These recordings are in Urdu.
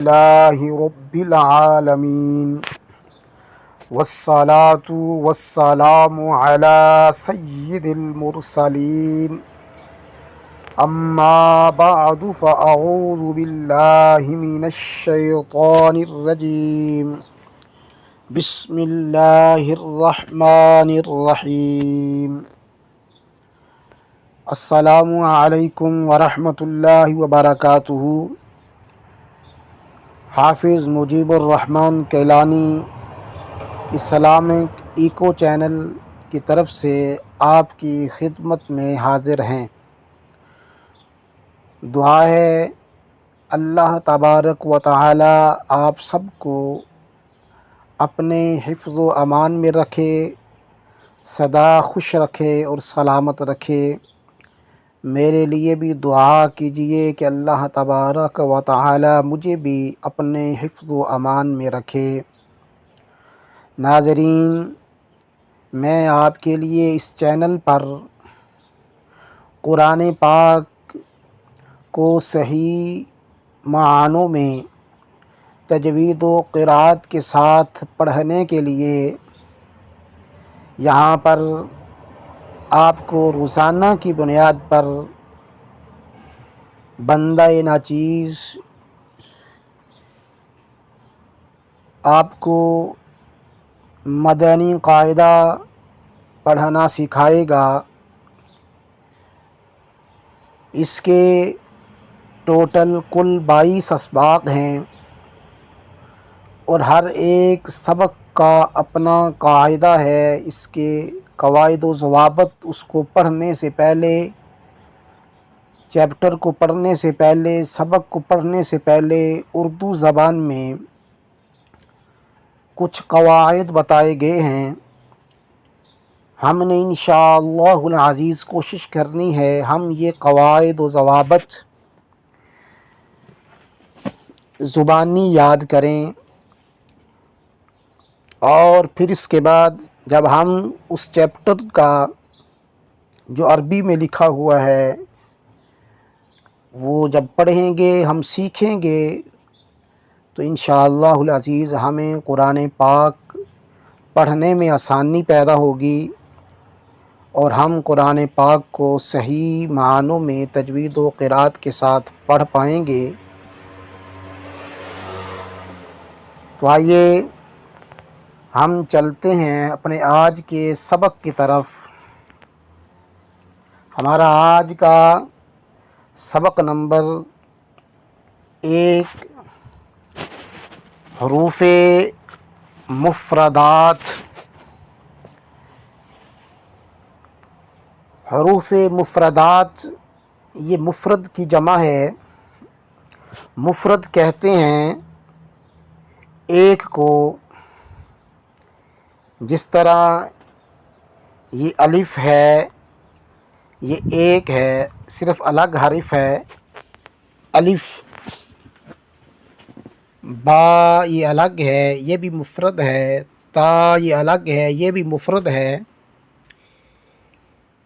لله رب العالمين والصلاة والسلام على سيد المرسلين أما بعد فأعوذ بالله من الشيطان الرجيم بسم الله الرحمن الرحيم السلام علیکم ورحمۃ اللہ وبرکاتہ۔ حافظ مجیب الرحمن کیلانی اسلامک ایکو چینل کی طرف سے آپ کی خدمت میں حاضر ہیں۔ دعا ہے اللہ تبارک و تعالی آپ سب کو اپنے حفظ و امان میں رکھے، سدا خوش رکھے اور سلامت رکھے۔ میرے لیے بھی دعا کیجئے کہ اللہ تبارک و تعالی مجھے بھی اپنے حفظ و امان میں رکھے۔ ناظرین، میں آپ کے لیے اس چینل پر قرآن پاک کو صحیح معنوں میں تجوید و قرأت کے ساتھ پڑھنے کے لیے یہاں پر آپ کو روزانہ کی بنیاد پر بندہ ناچیز آپ کو مدنی قاعدہ پڑھنا سکھائے گا۔ اس کے ٹوٹل کل 22 اسباق ہیں اور ہر ایک سبق کا اپنا قاعدہ ہے۔ اس کے قواعد و ضوابط اس کو پڑھنے سے پہلے، چیپٹر کو پڑھنے سے پہلے، سبق کو پڑھنے سے پہلے اردو زبان میں کچھ قواعد بتائے گئے ہیں۔ ہم نے انشاءاللہ العزیز کوشش کرنی ہے ہم یہ قواعد و ضوابط زبانی یاد کریں، اور پھر اس کے بعد جب ہم اس چیپٹر کا جو عربی میں لکھا ہوا ہے وہ جب پڑھیں گے، ہم سیکھیں گے، تو انشاءاللہ العزیز ہمیں قرآن پاک پڑھنے میں آسانی پیدا ہوگی اور ہم قرآن پاک کو صحیح معنوں میں تجوید و قرأت کے ساتھ پڑھ پائیں گے۔ تو آئیے ہم چلتے ہیں اپنے آج کے سبق کی طرف۔ ہمارا آج کا سبق نمبر 1، حروف مفردات۔ حروف مفردات یہ مفرد کی جمع ہے۔ مفرد کہتے ہیں ایک کو، جس طرح یہ الف ہے، یہ ایک ہے، صرف الگ حرف ہے۔ الف، با یہ الگ ہے، یہ بھی مفرد ہے۔ تا یہ الگ ہے، یہ بھی مفرد ہے۔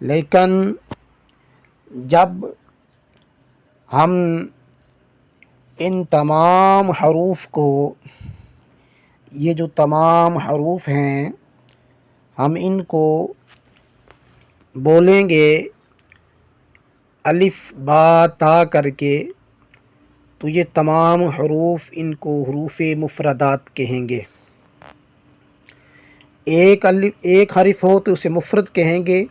لیکن جب ہم ان تمام حروف کو، یہ جو تمام حروف ہیں، ہم ان کو بولیں گے الف با تا کر کے، تو یہ تمام حروف ان کو حروف مفردات کہیں گے۔ ایک حرف ہو تو اسے مفرد کہیں گے،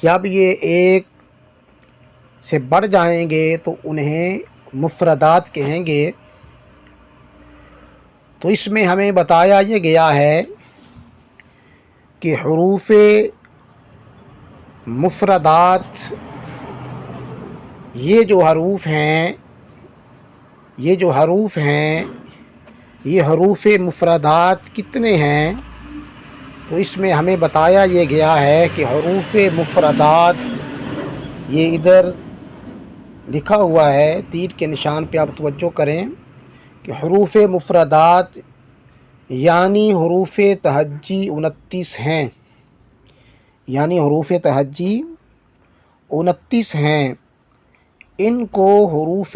جب یہ ایک سے بڑھ جائیں گے تو انہیں مفردات کہیں گے۔ تو اس میں ہمیں بتایا یہ گیا ہے کہ حروف مفردات یہ جو حروف ہیں یہ حروف مفردات کتنے ہیں، تو اس میں ہمیں بتایا یہ گیا ہے کہ حروف مفردات یہ ادھر لکھا ہوا ہے، تیر کے نشان پہ آپ توجہ کریں کہ حروف مفردات یعنی حروف تہجی 29 ہیں، یعنی حروف تہجی 29 ہیں۔ ان کو حروف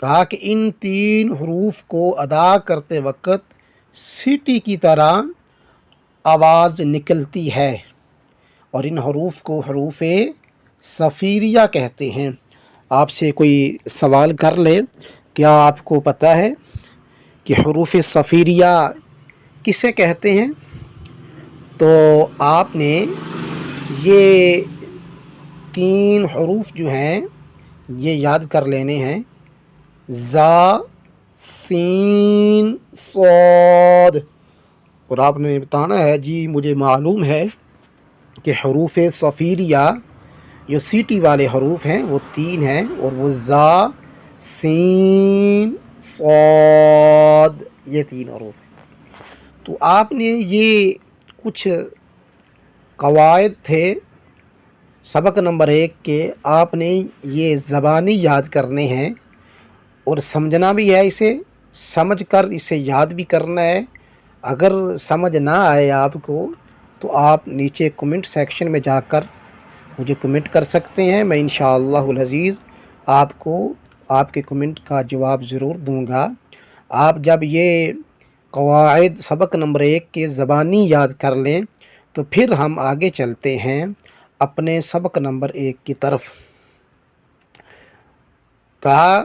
کہا کہ ان 3 حروف کو ادا کرتے وقت سیٹی کی طرح آواز نکلتی ہے اور ان حروف کو حروف صفیریہ کہتے ہیں۔ آپ سے کوئی سوال کر لے، کیا آپ کو پتہ ہے کہ حروف صفیریہ کسے کہتے ہیں؟ تو آپ نے یہ 3 حروف جو ہیں یہ یاد کر لینے ہیں، زا، سین، صاد، اور آپ نے بتانا ہے جی مجھے معلوم ہے کہ حروف صفیریہ جو سیٹی والے حروف ہیں وہ 3 ہیں، اور وہ زا، سین، صاد، یہ 3 حروف ہیں۔ تو آپ نے یہ کچھ قواعد تھے سبق نمبر 1 کے، آپ نے یہ زبانی یاد کرنے ہیں اور سمجھنا بھی ہے، اسے سمجھ کر اسے یاد بھی کرنا ہے۔ اگر سمجھ نہ آئے آپ کو تو آپ نیچے کمنٹ سیکشن میں جا کر مجھے کمنٹ کر سکتے ہیں، میں انشاءاللہ العزیز آپ کو آپ کے کمنٹ کا جواب ضرور دوں گا۔ آپ جب یہ قواعد سبق نمبر 1 کے زبانی یاد کر لیں تو پھر ہم آگے چلتے ہیں اپنے سبق نمبر 1 کی طرف۔ کہا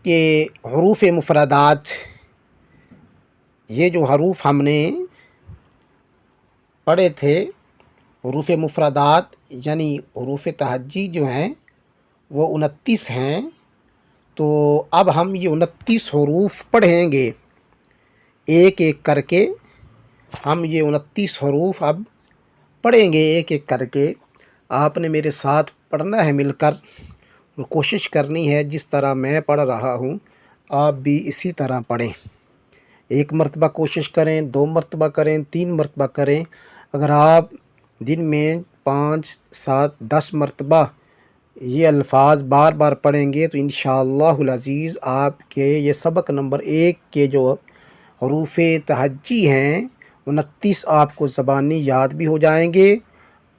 کہ حروف مفردات، یہ جو حروف ہم نے پڑھے تھے حروف مفردات یعنی حروف تہجی جو ہیں وہ 29 ہیں، تو اب ہم یہ 29 حروف پڑھیں گے ایک ایک کر کے۔ ہم یہ 29 حروف اب پڑھیں گے ایک ایک کر کے۔ آپ نے میرے ساتھ پڑھنا ہے مل کر، اور کوشش کرنی ہے جس طرح میں پڑھ رہا ہوں آپ بھی اسی طرح پڑھیں۔ 1 مرتبہ کوشش کریں، 2 مرتبہ کریں، 3 مرتبہ کریں۔ اگر آپ دن میں 5، 7، 10 مرتبہ یہ الفاظ بار بار پڑھیں گے تو انشاءاللہ العزیز آپ کے یہ سبق نمبر 1 کے جو حروف تہجی ہیں 29 آپ کو زبانی یاد بھی ہو جائیں گے،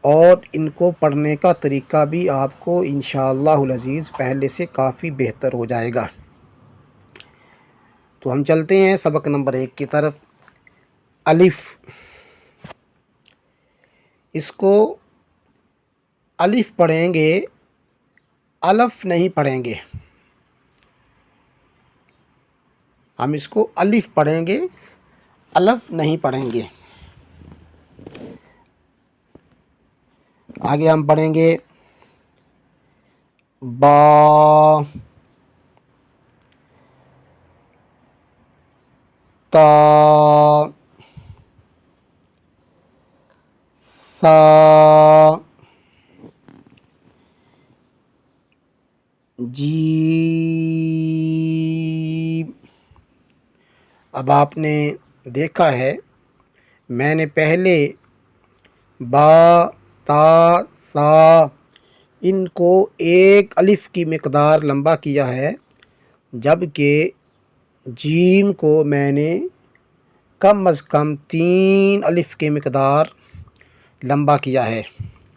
اور ان کو پڑھنے کا طریقہ بھی آپ کو انشاءاللہ العزیز پہلے سے کافی بہتر ہو جائے گا۔ تو ہم چلتے ہیں سبق نمبر 1 کی طرف۔ الف، اس کو الف پڑھیں گے، الف نہیں پڑھیں گے۔ ہم اس کو الف پڑھیں گے، الف نہیں پڑھیں گے۔ آگے ہم پڑھیں گے با، تا، ثا، جیم۔ اب آپ نے دیکھا ہے میں نے پہلے با، تا، ثا ان کو ایک الف کی مقدار لمبا کیا ہے، جبکہ جیم کو میں نے کم از کم 3 الف کی مقدار لمبا کیا ہے۔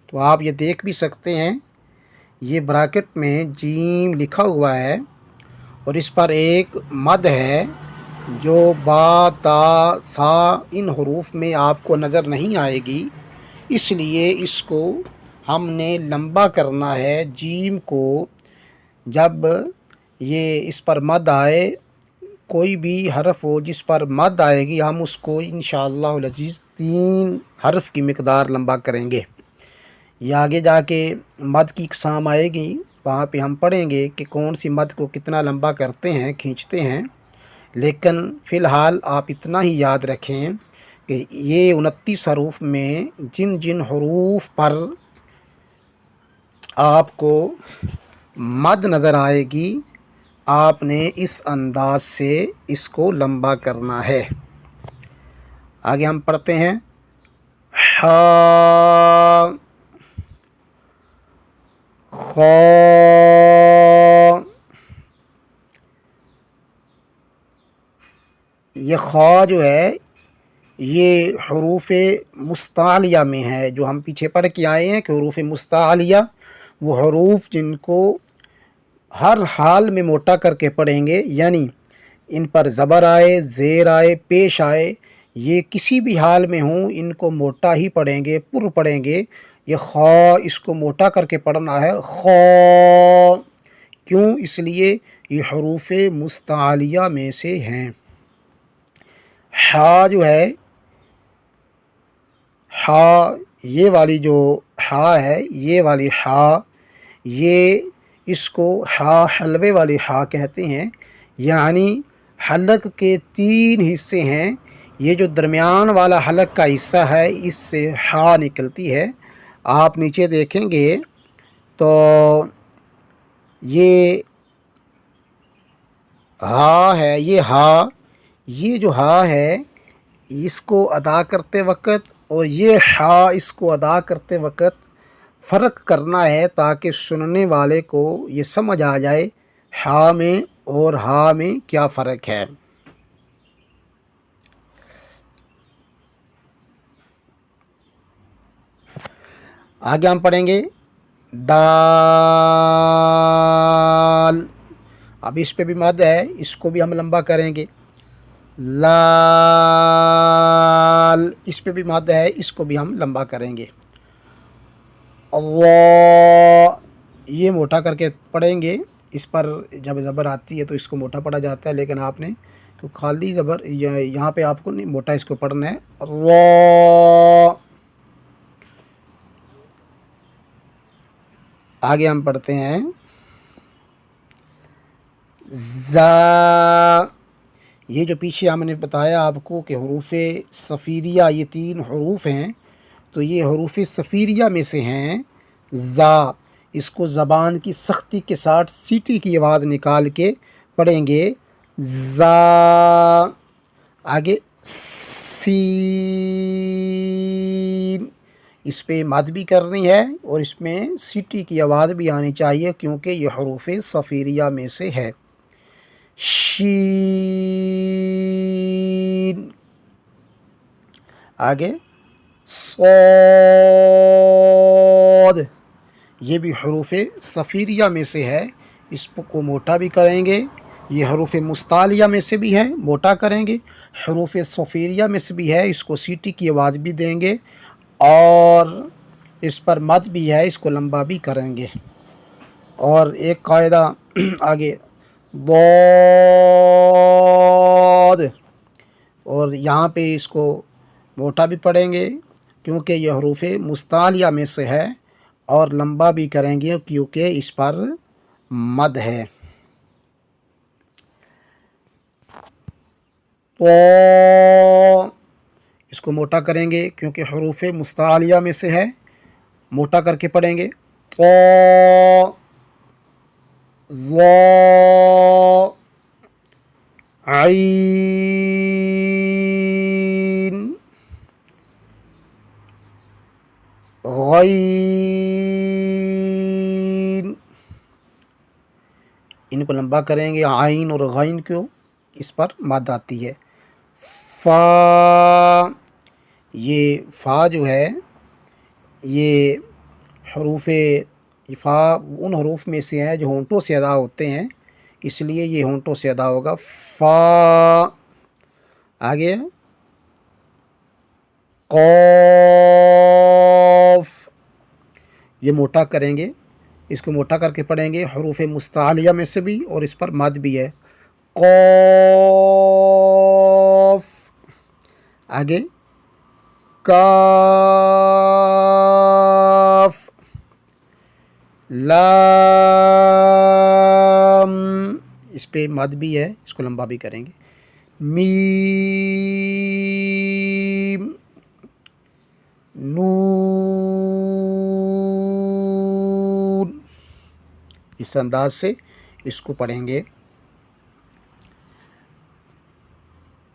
تو آپ یہ دیکھ بھی سکتے ہیں، یہ براکٹ میں جیم لکھا ہوا ہے اور اس پر ایک مد ہے جو با، تا، ثا ان حروف میں آپ کو نظر نہیں آئے گی، اس لیے اس کو ہم نے لمبا کرنا ہے۔ جیم کو جب یہ اس پر مد آئے، کوئی بھی حرف ہو جس پر مد آئے گی، ہم اس کو انشاءاللہ العزیز 3 حرف کی مقدار لمبا کریں گے۔ یہ آگے جا کے مد کی اقسام آئے گی، وہاں پہ ہم پڑھیں گے کہ کون سی مد کو کتنا لمبا کرتے ہیں، کھینچتے ہیں۔ لیکن فی الحال آپ اتنا ہی یاد رکھیں کہ یہ 29 حروف میں جن جن حروف پر آپ کو مد نظر آئے گی آپ نے اس انداز سے اس کو لمبا کرنا ہے۔ آگے ہم پڑھتے ہیں ہا، خا، یہ خا جو ہے یہ حروف مستعلیہ میں ہے، جو ہم پیچھے پڑھ کے آئے ہیں کہ حروف مستعلیہ وہ حروف جن کو ہر حال میں موٹا کر کے پڑھیں گے، یعنی ان پر زبر آئے، زیر آئے، پیش آئے، یہ کسی بھی حال میں ہوں ان کو موٹا ہی پڑھیں گے، پر پڑھیں گے۔ یہ خا، اس کو موٹا کر کے پڑھنا ہے، خا۔ کیوں؟ اس لیے یہ حروف مستعلیہ میں سے ہیں۔ ہا جو ہے، ہا، یہ والی جو ہا ہے، یہ والی ہا، یہ اس کو ہا حلوے والی ہا کہتے ہیں، یعنی حلق کے 3 حصے ہیں، یہ جو درمیان والا حلق کا حصہ ہے اس سے ہا نکلتی ہے۔ آپ نیچے دیکھیں گے تو یہ ہا ہے، یہ ہا، یہ جو ہا ہے اس کو ادا کرتے وقت اور یہ ہا اس کو ادا کرتے وقت فرق کرنا ہے تاکہ سننے والے کو یہ سمجھ آ جائے ہا میں اور ہا میں کیا فرق ہے۔ آگے ہم پڑھیں گے دال۔ اب اس پہ بھی مد ہے، اس کو بھی ہم لمبا کریں گے۔ لال، اس پہ بھی مد ہے، اس کو بھی ہم لمبا کریں گے۔ اللہ، یہ موٹا کر کے پڑھیں گے، اس پر جب زبر آتی ہے تو اس کو موٹا پڑھا جاتا ہے، لیکن آپ نے تو خالی زبر یہاں پہ آپ کو نہیں موٹا اس کو پڑھنا ہے، اللہ۔ آگے ہم پڑھتے ہیں زا۔ یہ جو پیچھے ہم نے بتایا آپ کو کہ حروف صفیریہ یہ 3 حروف ہیں، تو یہ حروف صفیریہ میں سے ہیں زا۔ اس کو زبان کی سختی کے ساتھ سیٹی کی آواز نکال کے پڑھیں گے، زا۔ آگے سین، اس پہ مد بھی کرنی ہے اور اس میں سیٹی کی آواز بھی آنی چاہیے کیونکہ یہ حروف صفیریہ میں سے ہے۔ شین، آگے صاد، یہ بھی حروف صفیریہ میں سے ہے، اس کو موٹا بھی کریں گے۔ یہ حروف مستعلیہ میں سے بھی ہے، موٹا کریں گے۔ حروف صفیریہ میں سے بھی ہے، اس کو سیٹی کی آواز بھی دیں گے اور اس پر مد بھی ہے، اس کو لمبا بھی کریں گے۔ اور ایک قاعدہ آگے ضاد، اور یہاں پہ اس کو موٹا بھی پڑھیں گے کیونکہ یہ حروف مستعلیہ میں سے ہے اور لمبا بھی کریں گے کیونکہ اس پر مد ہے۔ تو اس کو موٹا کریں گے کیونکہ حروف مستعلیہ میں سے ہے، موٹا کر کے پڑھیں گے، تو ظا، عین، غین، ان کو لمبا کریں گے، عین اور غین کو اس پر مد آتی ہے۔ فا، یہ فا جو ہے یہ حروف فا ان حروف میں سے ہیں جو ہونٹوں سے ادا ہوتے ہیں، اس لیے یہ ہونٹوں سے ادا ہوگا، فا۔ آگے قاف، یہ موٹا کریں گے، اس کو موٹا کر کے پڑھیں گے، حروف مستعلیہ میں سے بھی اور اس پر مد بھی ہے، قاف۔ آگے کاف، لام، اس پہ مد بھی ہے، اس کو لمبا بھی کریں گے، میم، نون، اس انداز سے اس کو پڑھیں گے۔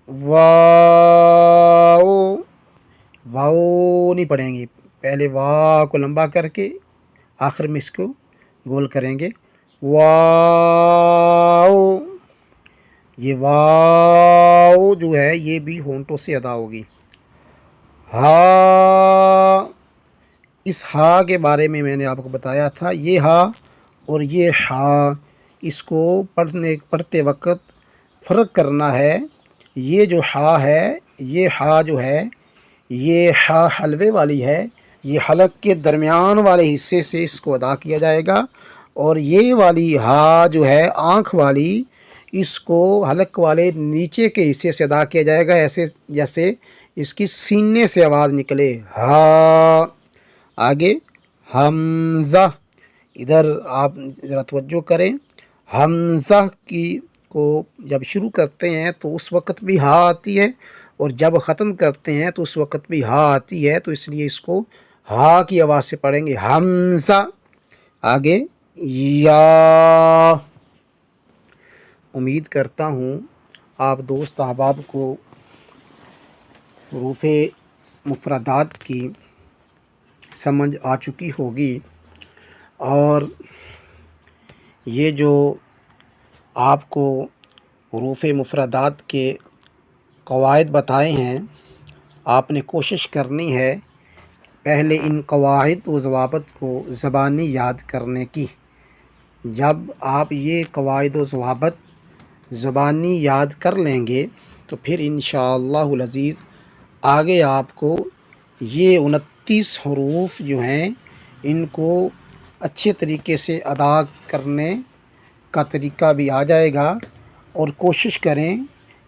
واو، واو نہیں پڑھیں گے، پہلے وا کو لمبا کر کے آخر میں اس کو گول کریں گے، واو۔ یہ واو جو ہے یہ بھی ہونٹوں سے ادا ہوگی۔ ہا، اس ہا کے بارے میں نے آپ کو بتایا تھا، یہ ہا اور یہ ہا اس کو پڑھتے وقت فرق کرنا ہے۔ یہ جو ہا ہے، یہ ہا جو ہے، یہ ہا حلوے والی ہے، یہ حلق کے درمیان والے حصے سے اس کو ادا کیا جائے گا، اور یہ والی ہا جو ہے آنکھ والی، اس کو حلق والے نیچے کے حصے سے ادا کیا جائے گا، ایسے جیسے اس کی سینے سے آواز نکلے، ہا۔ آگے حمزہ، ادھر آپ ذرا توجہ کریں، حمزہ کو جب شروع کرتے ہیں تو اس وقت بھی ہا آتی ہے، اور جب ختم کرتے ہیں تو اس وقت بھی ہا آتی ہے، تو اس لیے اس کو ہا کی آواز سے پڑھیں گے، حمزہ۔ آگے یا، امید کرتا ہوں آپ دوست احباب کو حروف مفردات کی سمجھ آ چکی ہوگی، اور یہ جو آپ کو حروف مفردات کے قواعد بتائے ہیں، آپ نے کوشش کرنی ہے پہلے ان قواعد و ضوابط کو زبانی یاد کرنے کی۔ جب آپ یہ قواعد و ضوابط زبانی یاد کر لیں گے تو پھر انشاءاللہ العزیز آگے آپ کو یہ 29 حروف جو ہیں ان کو اچھے طریقے سے ادا کرنے کا طریقہ بھی آ جائے گا، اور کوشش کریں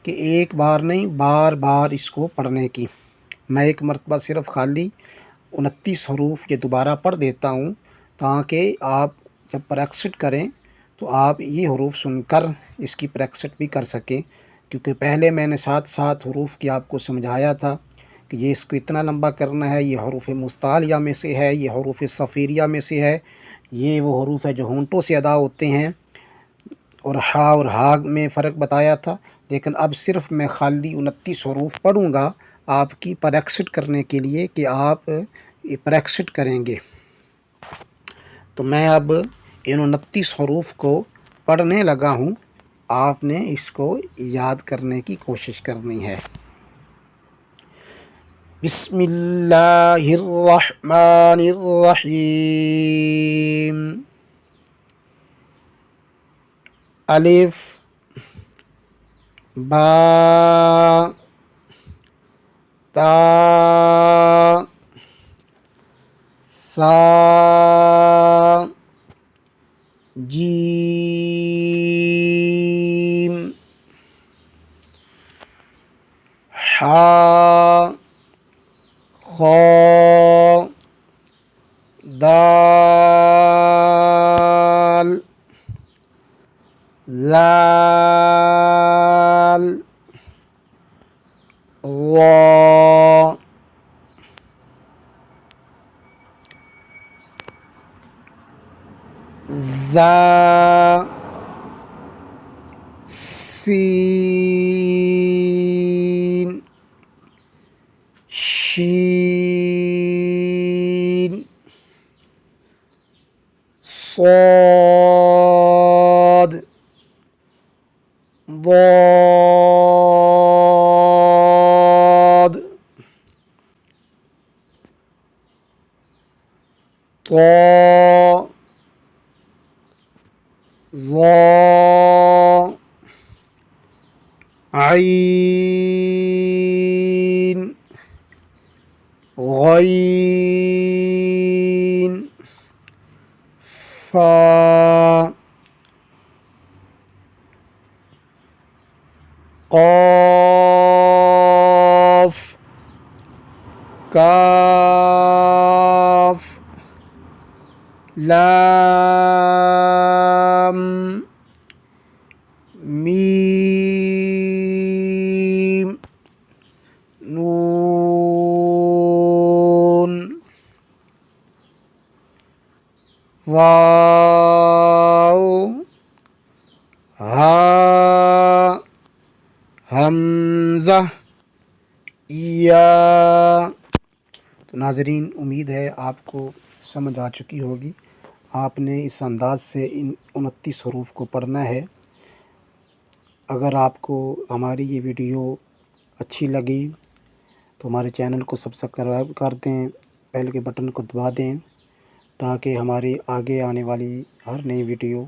کہ ایک بار نہیں بار بار اس کو پڑھنے کی۔ میں ایک مرتبہ صرف خالی 29 حروف یہ دوبارہ پڑھ دیتا ہوں، تاکہ آپ جب پریکٹس کریں تو آپ یہ حروف سن کر اس کی پریکٹس بھی کر سکیں، کیونکہ پہلے میں نے 7 حروف کی آپ کو سمجھایا تھا کہ یہ اس کو اتنا لمبا کرنا ہے، یہ حروف مستعلیہ میں سے ہے، یہ حروف صفیریہ میں سے ہے، یہ وہ حروف ہے جو ہونٹوں سے ادا ہوتے ہیں، اور ہا اور ہا میں فرق بتایا تھا۔ لیکن اب صرف میں خالی 29 حروف پڑھوں گا آپ کی پریکٹس کرنے کے لیے کہ آپ پریکٹس کریں گے۔ تو میں اب ان 29 حروف کو پڑھنے لگا ہوں، آپ نے اس کو یاد کرنے کی کوشش کرنی ہے۔ بسم اللہ الرحمن الرحیم۔ الف، با، تا، ثا، جیم، حا، خا، دال، ذال، را، زا، سین، شین، صاد، ضاد، طا، ظا، عین، غین، فا، قاف، کاف، لام، میم، نون، واو، ہا، حمزہ، یا۔ تو ناظرین، امید ہے آپ کو سمجھ آ چکی ہوگی، آپ نے اس انداز سے ان 29 حروف کو پڑھنا ہے۔ اگر آپ کو ہماری یہ ویڈیو اچھی لگی تو ہمارے چینل کو سبسکرائب کر دیں، بیل کے بٹن کو دبا دیں، تاکہ ہماری آگے آنے والی ہر نئی ویڈیو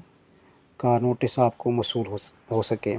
کا نوٹس آپ کو موصول ہو سکے۔